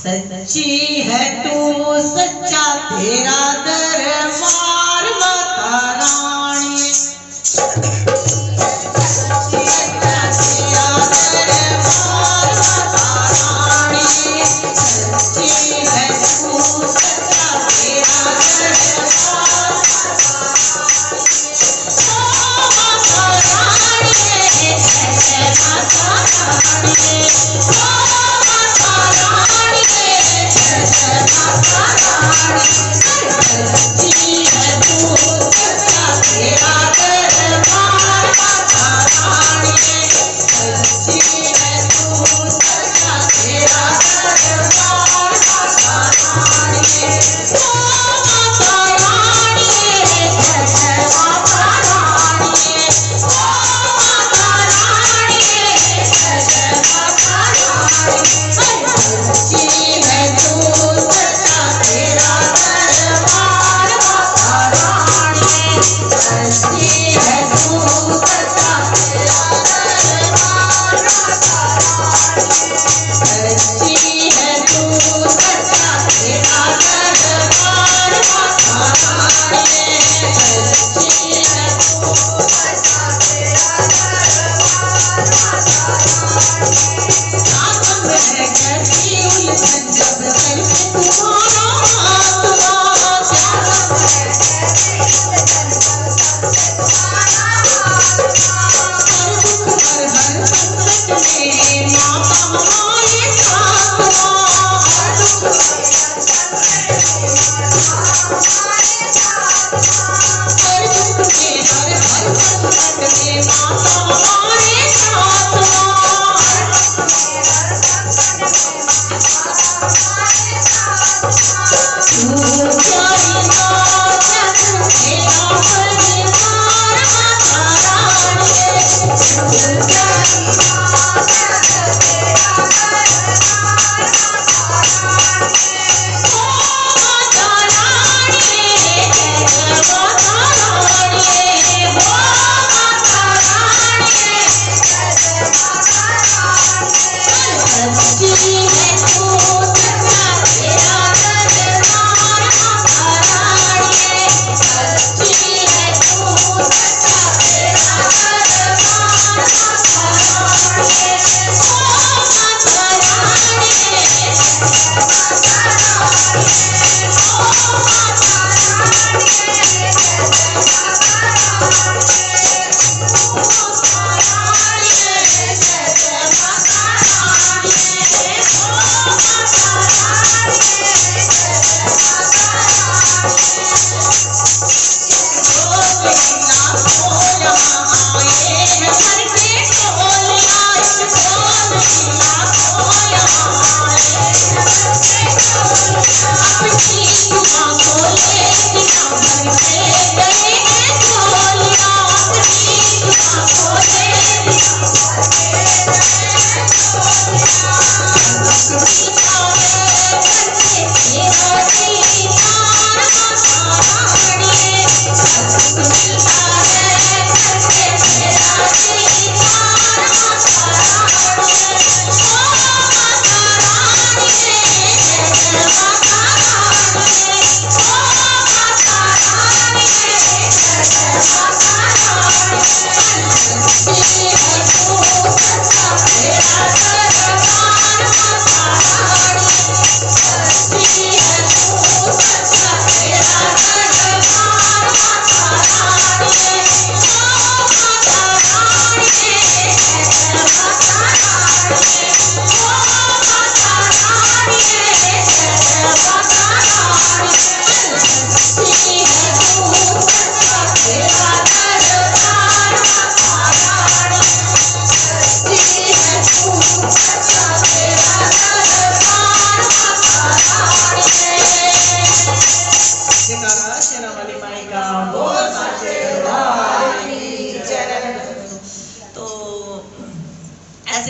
सच्ची है तू सच्चा तेरा दरबार माता रानी।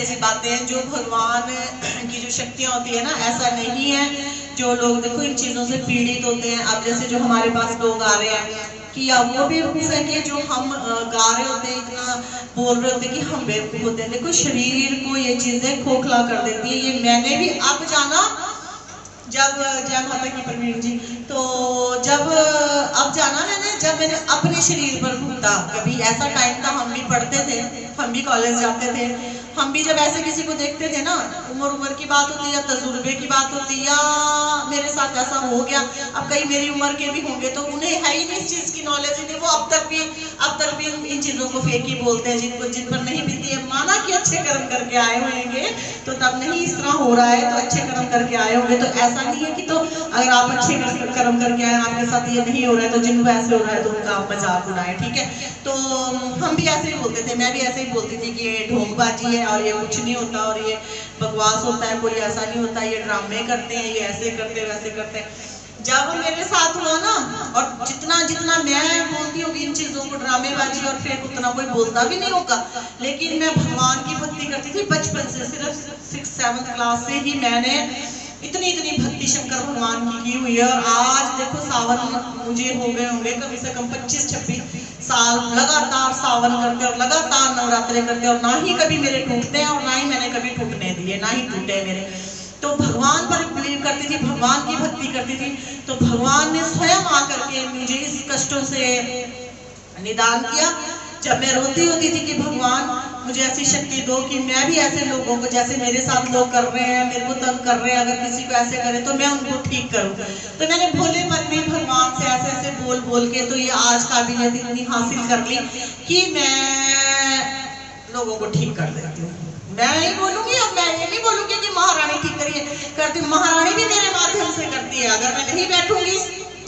ऐसी बातें हैं जो भगवान की जो शक्तियां होती है ना, ऐसा नहीं है जो लोग देखो इन चीजों से पीड़ित होते हैं। अब जैसे जो हमारे पास लोग आ रहे हैं कि या वो भी बेवकूफ है कि जो हम गा रहे होते हैं, इतना बोल रहे होते हैं कि हम बेवकूफ होते हैं। देखो शरीर को ये चीजें खोखला कर देती है। ये मैंने भी अब जाना जब जय माता की प्रवीण जी, तो जब अब जाना जब मैंने अपने शरीर पर भूता, कभी ऐसा टाइम था हम भी पढ़ते थे, हम भी कॉलेज जाते थे, हम भी जब ऐसे किसी को देखते थे ना, उम्र की बात होती या तजुर्बे की बात होती या मेरे साथ ऐसा हो गया, अब कई मेरी उम्र के भी होंगे तो उन्हें है ही नहीं इस चीज की नॉलेज ही नहीं, वो अब तक भी इन चीजों को फेक ही बोलते हैं, जिन पर नहीं बीती है। माना कि अच्छे कर्म करके आए होंगे तो तब नहीं इस तरह हो रहा है, तो अच्छे कर्म करके आए होंगे तो ऐसा नहीं है कि तो अगर आप अच्छे कर्म करके आए आपके साथ ये नहीं हो रहा है तो जिनको ऐसे हो रहा है तो उनका आप मजाक उड़ाए, ठीक है। तो हम भी ऐसे ही बोलते थे, मैं भी ऐसे ही बोलती थी कि ये ढोंगबाजी है और ये कुछ नहीं होता और ये बकवास होता है, कोई ऐसा नहीं होता, ये ड्रामे करते हैं, ये ऐसे करते वैसे करते हैं। जब मेरे साथ हुआ ना, और जितना जितना मैं बोलती होगी इन चीजों को, ड्रामेबाजी और फेक, उतना कोई बोलता भी नहीं होगा, लेकिन मैं भगवान की भक्ति करती थी बचपन से, सिर्फ 6-7 क्लास से ही मैंने इतनी भक्ति शंकर भगवान की हुई है। और आज देखो सावन मुझे हो गए होंगे कम से कम 25-26 साल लगातार सावन करते और लगातार नवरात्रे करते, और ना ही कभी मेरे टूटते हैं और ना ही मैंने कभी टूटने दिए, ना ही टूटे मेरे। तो भगवान पर बिलीव करती थी, भगवान की भक्ति करती थी, तो भगवान ने स्वयं आकर के मुझे इस कष्टों से निदान किया। जब मैं रोती होती थी कि भगवान मुझे ऐसी शक्ति दो कि मैं भी ऐसे लोगों को, जैसे मेरे साथ लोग कर रहे हैं, मेरे को तंग कर रहे हैं, अगर किसी को ऐसे करे तो मैं उनको ठीक करूं। तो मैंने भोलेपन में भगवान से ऐसे ऐसे बोल बोल के तो ये आज काबिलियत इतनी हासिल कर ली कि मैं लोगों को ठीक कर देती हूँ। मैं नहीं बोलूंगी, अब मैं ये नहीं बोलूंगी कि महारानी ठीक करिए करती, महारानी भी मेरे माध्यम से करती है। अगर मैं नहीं बैठूंगी,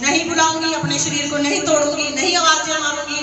नहीं बुलाऊंगी, अपने शरीर को नहीं तोड़ूंगी, नहीं आवाजें मारूंगी,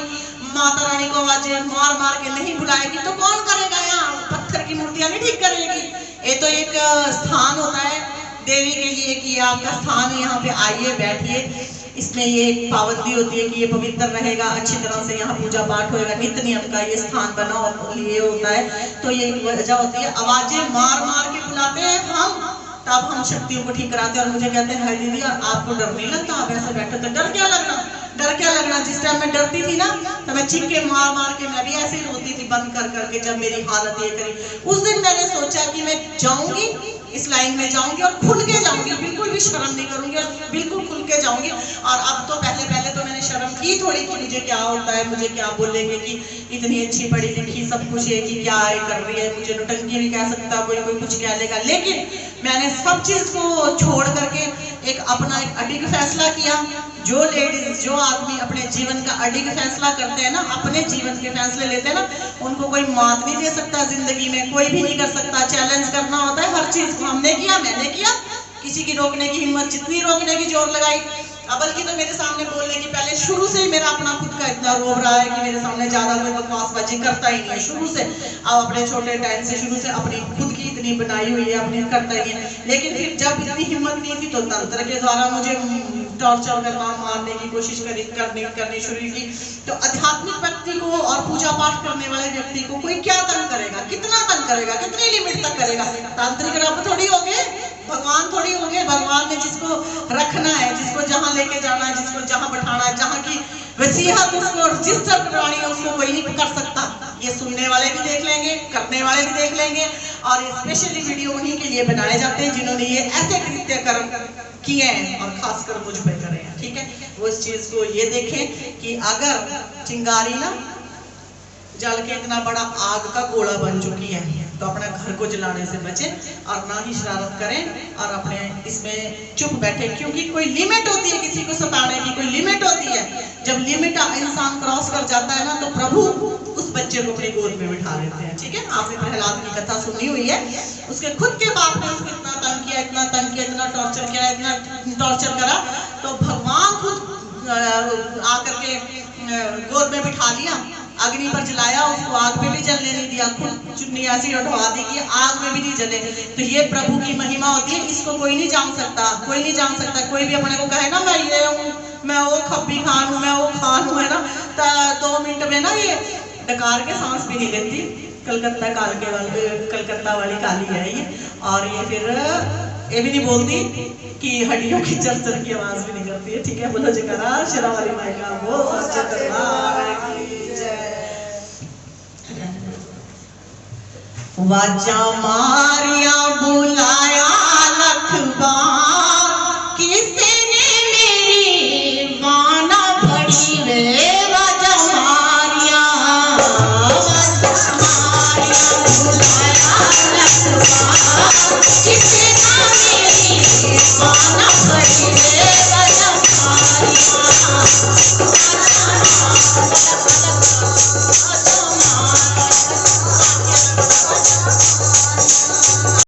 माता रानी को आवाजें मार मार के नहीं बुलाएगी तो कौन करेगा? यहाँ पत्थर की मूर्तियां नहीं ठीक करेगी। ये तो एक स्थान होता है देवी के लिए कि आपका स्थान है, यहाँ पे आइए बैठिए, इसमें ये एक पाबंदी होती है कि ये पवित्र रहेगा, अच्छी तरह से यहाँ पूजा पाठ होएगा, नित्य नियम का ये स्थान बना ये होता है। तो ये वजह होती है, आवाजें मार मार के बुलाते हैं हम, तब हम शक्तियों को ठीक कराते हैं। और मुझे कहते हैं हाय दीदी आपको डर नहीं लगता, आप ऐसे बैठे तो डर क्या लगना, डर क्या लगना। जिस टाइम मैं डरती थी ना तो मैं चीखे मार मार के मैं भी ऐसे ही रोती थी बंद कर करके, जब मेरी हालत ये करी। उस दिन मैंने सोचा कि मैं जाऊंगी, इस लाइन में जाऊंगी और खुल के जाऊंगी, बिल्कुल भी शर्म नहीं करूंगी और बिल्कुल खुल के जाऊंगी। और अब तो पहले तो मैंने शर्म की थोड़ी कि मुझे क्या होता है, मुझे क्या बोलेंगे कि इतनी अच्छी पढ़ी लिखी सब कुछ है कि क्या कर रही है, मुझे नौटंकी भी कह सकता, कोई कुछ कह लेगा। लेकिन मैंने सब चीज को छोड़ करके एक अपना एक अडिग फैसला किया। जो लेडीज, जो आदमी अपने जीवन का अडिग फैसला करते हैं ना, अपने जीवन के फैसले लेते हैं ना, उनको कोई मात नहीं दे सकता, जिंदगी में कोई भी नहीं कर सकता। चैलेंज करना होता है हर चीज को, हमने किया, मैंने किया, किसी की रोकने की हिम्मत, जितनी रोकने की जोर लगाई, बल्कि तो मेरे सामने बोलने की पहले शुरू से ही मेरा अपना खुद का इतना रोब रहा है कि मेरे सामने ज्यादा कोई बकवासबाजी करता ही नहीं है शुरू से। अब अपने छोटे टाइम से शुरू से अपनी खुद की इतनी बनाई हुई है, अपनी करता ही है। लेकिन फिर जब इतनी हिम्मत नहीं थी तो तंत्र के द्वारा मुझे टॉर्चर करना, मारने की कोशिश करनी शुरू की। तो आध्यात्मिक व्यक्ति को और पूजा पाठ करने वाले व्यक्ति को कोई क्या तंग करेगा, कितना तंग करेगा, कितनी लिमिट तक करेगा? तांत्रिक रब थोड़ी हो गए, भगवान थोड़ी हो गए। भगवान ने जिसको रखना है, जिसको जहां लेके जाना है, जिसको जहां बैठाना है, जहां की वसीयत उसको रजिस्टर करवानी है, उसको कोई नहीं कर सकता। ये सुनने वाले भी देख लेंगे, करने वाले भी देख लेंगे। और स्पेशली वीडियो उन्हीं के लिए बनाए जाते हैं जिन्होंने ये ऐसे कृत्य कर्म किए हैं और खासकर मुझ पे करे हैं, ठीक है। वो इस चीज को ये देखें कि अगर चिंगारी ना जल के इतना बड़ा आग का गोला बन चुकी है तो अपने घर को जलाने से बचें और ना ही शरारत करें और अपने इसमें चुप बैठे, क्योंकि कोई लिमिट होती है किसी को सताने की, कोई लिमिट होती है। जब लिमिट इंसान क्रॉस कर जाता है ना तो प्रभु उस बच्चे को अपनी गोद में बिठा लेते हैं, ठीक है। आपने प्रहलाद की कथा सुनी हुई है, उसके खुद के बाप ने उसको इतना तंग किया, इतना तंग किया, इतना टॉर्चर किया, इतना टॉर्चर करा, तो भगवान खुद आकर के गोद में बिठा लिया, अग्नि पर जलाया, उसको आग में भी जलने नहीं दिया, खुद चुन्नी ऐसी उठवा दी कि आग में भी नहीं जले। तो ये प्रभु की महिमा होती है, इसको कोई नहीं जान सकता, कोई नहीं जान सकता। कोई भी अपने को कहे ना मैं ये हूँ, मैं वो खब्बी खान हूँ, मैं वो खान हूँ, है ना, तो 2 मिनट में ना ये डकार के सांस भी नहीं लेती। कलकत्ता वाली काली है ये। और ये फिर ये भी नहीं बोलती कि हड्डियों की चरचर की आवाज भी नहीं करती है, ठीक है। बोलो जयकारा शेरा वाली माई का, वो सच्चे दरबार की जय। वाजा मारिया बुलाया लखबार,